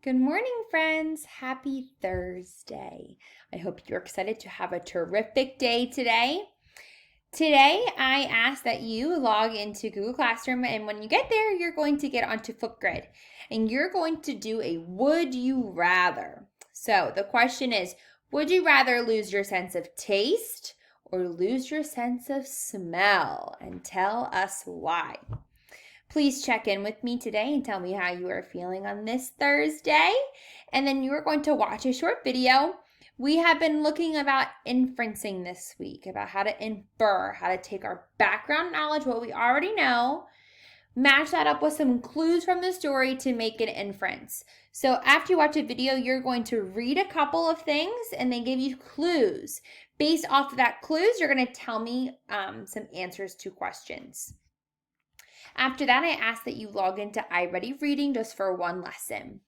Good morning, friends. Happy Thursday. I hope you're excited to have a terrific day today. Today, I ask that you log into Google Classroom, and when you get there, you're going to get onto Flipgrid, and you're going to do a would you rather. So the question is, would you rather lose your sense of taste or lose your sense of smell? And tell us why. Please check in with me today and tell me how you are feeling on this Thursday. And then you are going to watch a short video. We have been looking about inferencing this week, about how to infer, how to take our background knowledge, what we already know, match that up with some clues from the story to make an inference. So after you watch a video, you're going to read a couple of things and they give you clues. Based off of that clues, you're going to tell me some answers to questions. After that, I ask that you log into iReady Reading just for one lesson.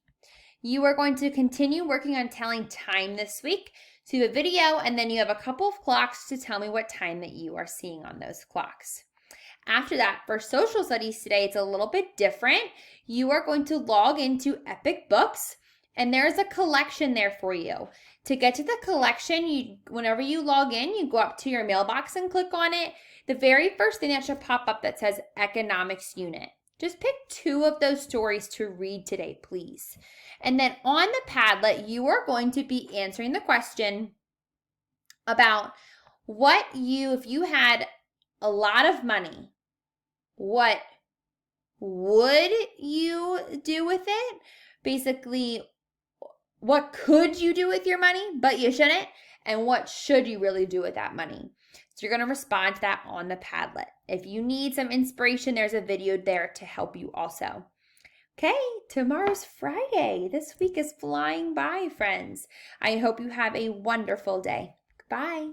You are going to continue working on telling time this week. So you have a video and then you have a couple of clocks to tell me what time that you are seeing on those clocks. After that, for social studies today, it's a little bit different. You are going to log into Epic Books and there's a collection there for you. To get to the collection, whenever you log in, you go up to your mailbox and click on it. The very first thing that should pop up that says Economics Unit. Just pick 2 of those stories to read today, please. And then on the Padlet, you are going to be answering the question about if you had a lot of money, what would you do with it? Basically, what could you do with your money, but you shouldn't? And what should you really do with that money? So you're going to respond to that on the Padlet. If you need some inspiration, there's a video there to help you also. Okay, tomorrow's Friday. This week is flying by, friends. I hope you have a wonderful day. Bye.